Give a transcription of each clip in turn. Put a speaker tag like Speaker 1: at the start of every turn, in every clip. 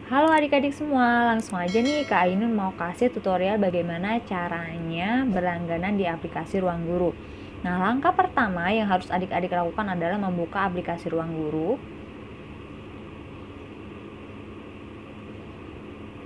Speaker 1: Halo adik-adik semua, langsung aja nih Kak Ainun mau kasih tutorial bagaimana caranya berlangganan di aplikasi Ruang Guru. Nah, langkah pertama yang harus adik-adik lakukan adalah membuka aplikasi Ruang Guru.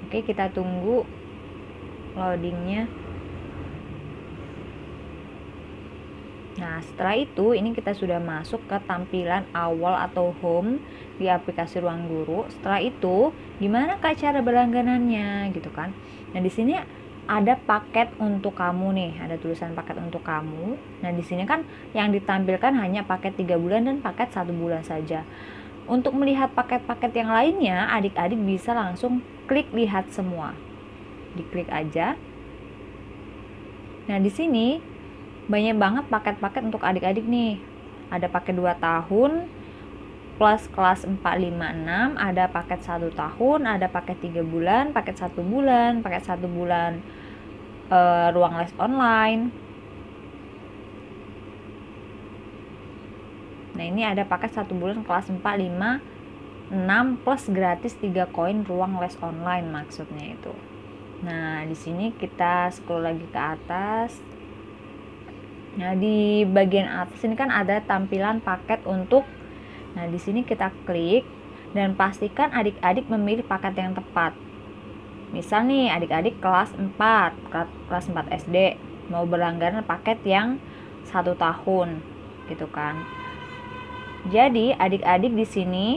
Speaker 1: Oke, kita tunggu loadingnya. Nah, setelah itu ini kita sudah masuk ke tampilan awal atau home di aplikasi Ruang Guru. Setelah itu, gimana Kak cara berlangganannya gitu kan? Nah, di sini ada paket untuk kamu nih, ada tulisan paket untuk kamu. Nah, di sini kan yang ditampilkan hanya paket 3 bulan dan paket 1 bulan saja. Untuk melihat paket-paket yang lainnya, adik-adik bisa langsung klik lihat semua. Diklik aja. Nah, di sini banyak banget paket-paket untuk adik-adik nih. Ada paket 2 tahun plus kelas 4, 5, 6, ada paket 1 tahun, ada paket 3 bulan, paket 1 bulan, paket 1 bulan ruang les online. Nah, ini ada paket 1 bulan kelas 4, 5, 6 plus gratis 3 koin ruang les online maksudnya itu. Nah, di sini kita scroll lagi ke atas. Nah, di bagian atas ini kan ada tampilan paket untuk. Nah, di sini kita klik dan pastikan adik-adik memilih paket yang tepat. Misal nih, adik-adik kelas 4 SD mau berlangganan paket yang 1 tahun gitu kan. Jadi, adik-adik di sini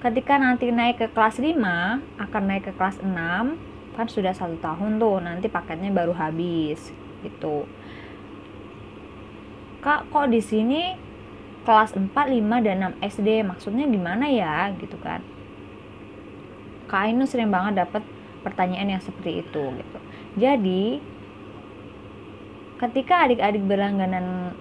Speaker 1: ketika nanti naik ke kelas 5 akan naik ke kelas 6, kan sudah 1 tahun tuh, nanti paketnya baru habis gitu. Kak, kok di sini kelas 4, 5, dan 6 SD? Maksudnya gimana ya? Gitu kan. Kak Ainun sering banget dapat pertanyaan yang seperti itu gitu. Jadi, ketika adik-adik berlangganan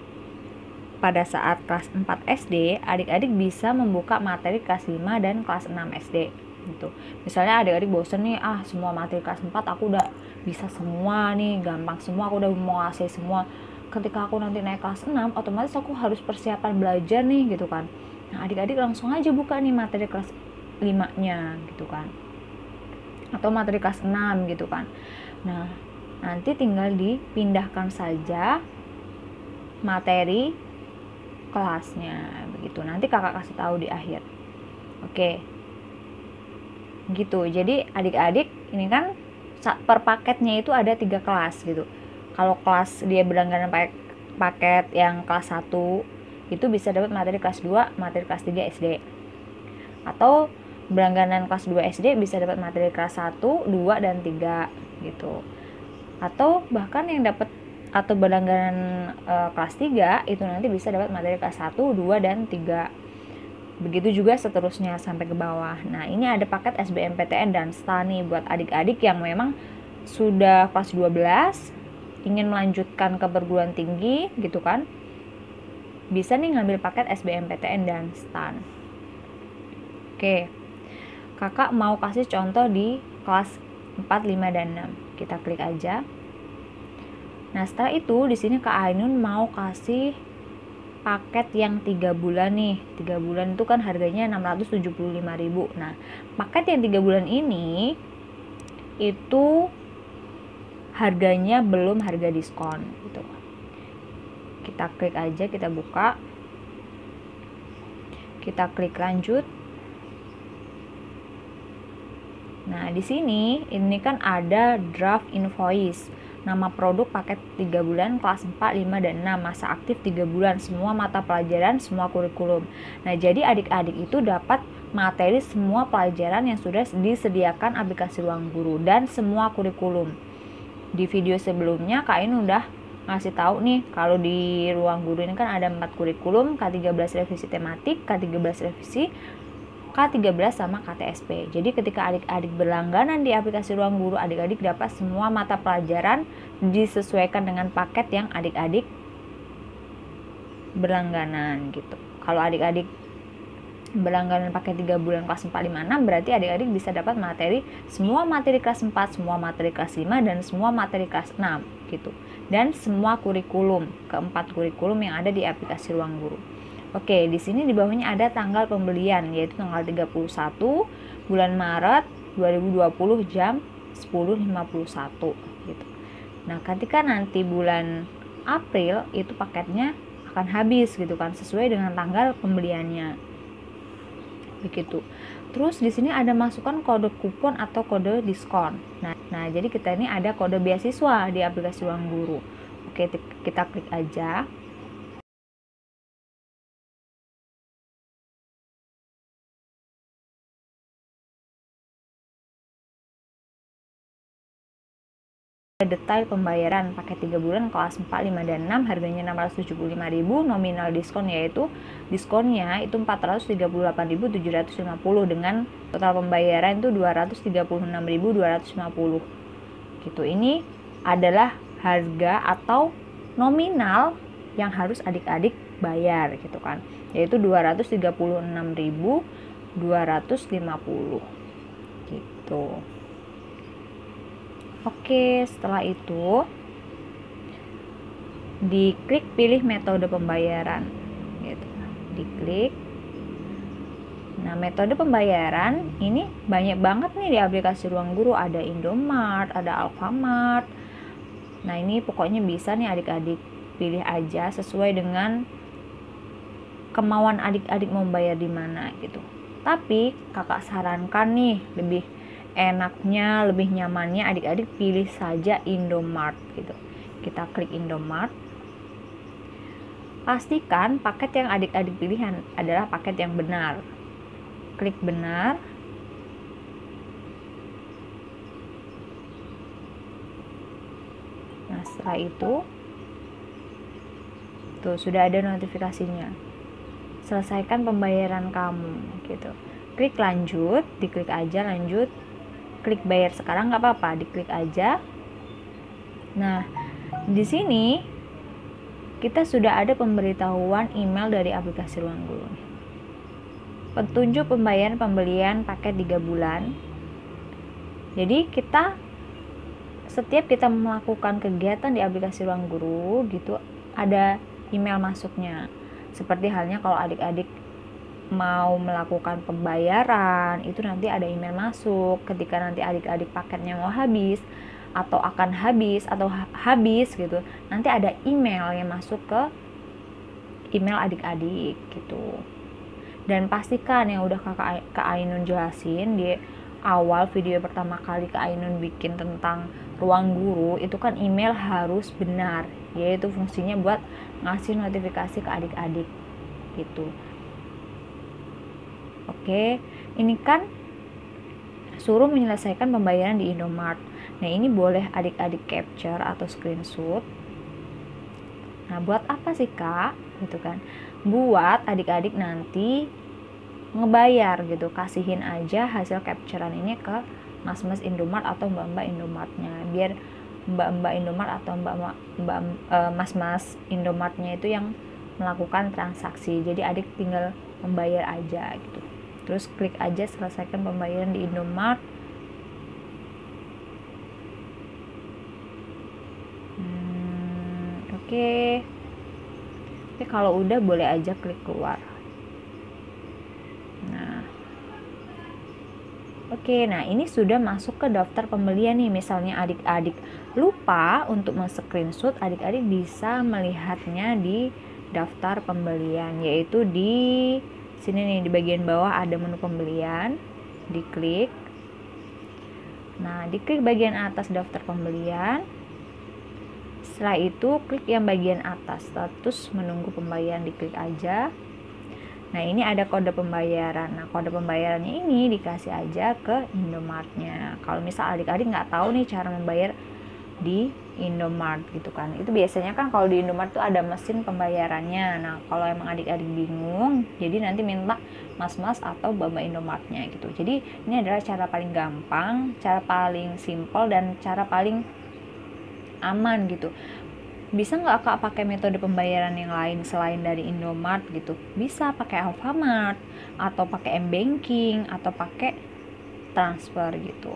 Speaker 1: pada saat kelas 4 SD, adik-adik bisa membuka materi kelas 5 dan kelas 6 SD gitu. Misalnya adik-adik bosen nih, semua materi kelas 4 aku udah bisa semua nih, gampang semua, aku udah menguasai semua. Ketika aku nanti naik kelas 6, otomatis aku harus persiapan belajar nih gitu kan. Nah, adik-adik langsung aja buka nih materi kelas 5-nya gitu kan. Atau materi kelas 6 gitu kan. Nah, nanti tinggal dipindahkan saja materi kelasnya begitu. Nanti kakak kasih tahu di akhir. Oke. Gitu. Jadi adik-adik ini kan per paketnya itu ada 3 kelas gitu. Kalau kelas dia berlangganan paket yang kelas 1 itu bisa dapat materi kelas 2, materi kelas 3 SD. Atau berlangganan kelas 2 SD bisa dapat materi kelas 1, 2, dan 3 gitu. Atau bahkan yang dapat atau berlangganan kelas 3 itu nanti bisa dapat materi kelas 1, 2, dan 3. Begitu juga seterusnya sampai ke bawah. Nah, ini ada paket SBMPTN dan STAN nih buat adik-adik yang memang sudah kelas 12 ingin melanjutkan ke perguruan tinggi gitu kan. Bisa nih ngambil paket SBMPTN dan STAN. Oke. Kakak mau kasih contoh di kelas 4, 5, dan 6. Kita klik aja. Nah, setelah itu di sini Kak Ainun mau kasih paket yang 3 bulan nih. 3 bulan itu kan harganya 675.000. Nah, paket yang 3 bulan ini itu harganya belum harga diskon gitu. Kita klik aja, kita buka. Kita klik lanjut. Nah, di sini ini kan ada draft invoice. Nama produk paket 3 bulan kelas 4, 5, dan 6, masa aktif 3 bulan, semua mata pelajaran, semua kurikulum. Nah, jadi adik-adik itu dapat materi semua pelajaran yang sudah disediakan aplikasi Ruang Guru dan semua kurikulum. Di video sebelumnya Kak Ainun udah ngasih tahu nih kalau di Ruang Guru ini kan ada 4 kurikulum, K13 revisi tematik, K13 revisi, K13 sama KTSP. Jadi ketika adik-adik berlangganan di aplikasi Ruang Guru, adik-adik dapat semua mata pelajaran disesuaikan dengan paket yang adik-adik berlangganan gitu. Kalau adik-adik berlangganan pakai 3 bulan kelas 4, 5, 6, berarti adik-adik bisa dapat semua materi kelas 4, semua materi kelas 5, dan semua materi kelas 6 gitu. Dan semua kurikulum, keempat kurikulum yang ada di aplikasi Ruang Guru.
Speaker 2: Oke, di sini di bawahnya ada tanggal pembelian, yaitu tanggal 31 bulan Maret 2020 jam 10.51 gitu. Nah, ketika nanti bulan April itu paketnya akan habis gitu kan, sesuai dengan tanggal pembeliannya. Begitu. Terus di sini ada masukkan kode kupon atau kode diskon. Nah, jadi kita ini ada kode beasiswa di aplikasi Ruang Guru. Oke, kita klik aja. Detail pembayaran paket 3 bulan kelas 4, 5, dan 6 harganya 675.000, nominal diskon yaitu diskonnya itu 438.750 dengan total pembayaran itu 236.250 gitu. Ini adalah harga atau nominal yang harus adik-adik bayar gitu kan, yaitu 236.250 gitu. Oke, setelah itu diklik pilih metode pembayaran gitu. Diklik. Nah, metode pembayaran ini banyak banget nih di aplikasi Ruang Guru, ada Indomart, ada Alfamart. Nah, ini pokoknya bisa nih adik-adik pilih aja sesuai dengan kemauan adik-adik mau bayar di mana gitu. Tapi kakak sarankan nih, lebih enaknya, lebih nyamannya adik-adik pilih saja Indomart gitu. Kita klik Indomart. Pastikan paket yang adik-adik pilih adalah paket yang benar. Klik benar. Nah, setelah itu tuh sudah ada notifikasinya. Selesaikan pembayaran kamu gitu. Klik lanjut, diklik aja lanjut. Klik bayar sekarang nggak apa-apa, diklik aja. Nah, di sini kita sudah ada pemberitahuan email dari aplikasi Ruang Guru. Petunjuk pembayaran pembelian paket 3 bulan. Jadi setiap kita melakukan kegiatan di aplikasi Ruang Guru gitu, ada email masuknya. Seperti halnya kalau adik-adik mau melakukan pembayaran, itu nanti ada email masuk ketika nanti adik-adik paketnya mau habis atau akan habis atau habis gitu, nanti ada email yang masuk ke email adik-adik gitu. Dan pastikan yang udah Kak Ainun jelasin di awal video pertama kali Kak Ainun bikin tentang Ruang Guru, itu kan email harus benar, yaitu fungsinya buat ngasih notifikasi ke adik-adik gitu. Oke, ini kan suruh menyelesaikan pembayaran di Indomart. Nah, ini boleh adik-adik capture atau screenshot. Nah, buat apa sih Kak? Gitu kan. Buat adik-adik nanti ngebayar gitu, kasihin aja hasil capturean ini ke mas-mas Indomart atau mbak-mbak Indomartnya, biar mbak-mbak Indomart atau mas-mas Indomartnya itu yang melakukan transaksi. Jadi adik tinggal membayar aja gitu. Terus klik aja selesaikan pembayaran di Indomart. Oke. Tapi kalau udah boleh aja klik keluar. Nah, oke, nah ini sudah masuk ke daftar pembelian nih. Misalnya adik-adik lupa untuk men-screenshot, adik-adik bisa melihatnya di daftar pembelian, yaitu di sini nih, di bagian bawah ada menu pembelian, diklik. Nah, diklik bagian atas daftar pembelian. Setelah itu klik yang bagian atas status menunggu pembayaran, diklik aja. Nah, ini ada kode pembayaran. Nah, kode pembayarannya ini dikasih aja ke Indomartnya. Kalau misal adik-adik nggak tahu nih cara membayar di Indomart gitu kan, itu biasanya kan kalau di Indomart tuh ada mesin pembayarannya. Nah, kalau emang adik-adik bingung, jadi nanti minta mas-mas atau mbak Indomartnya gitu. Jadi ini adalah cara paling gampang, cara paling simple, dan cara paling aman gitu. Bisa nggak Kak pakai metode pembayaran yang lain selain dari Indomart gitu? Bisa pakai Alfamart atau pakai M-Banking atau pakai transfer gitu.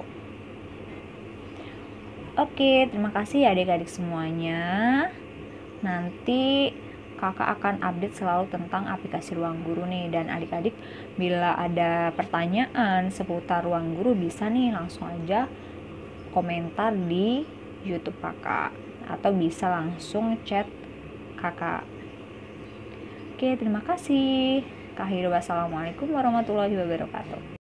Speaker 2: Oke, terima kasih ya adik-adik semuanya. Nanti kakak akan update selalu tentang aplikasi Ruang Guru nih. Dan adik-adik bila ada pertanyaan seputar Ruang Guru bisa nih langsung aja komentar di YouTube kakak, atau bisa langsung chat kakak. Oke, terima kasih. Wassalamualaikum warahmatullahi wabarakatuh.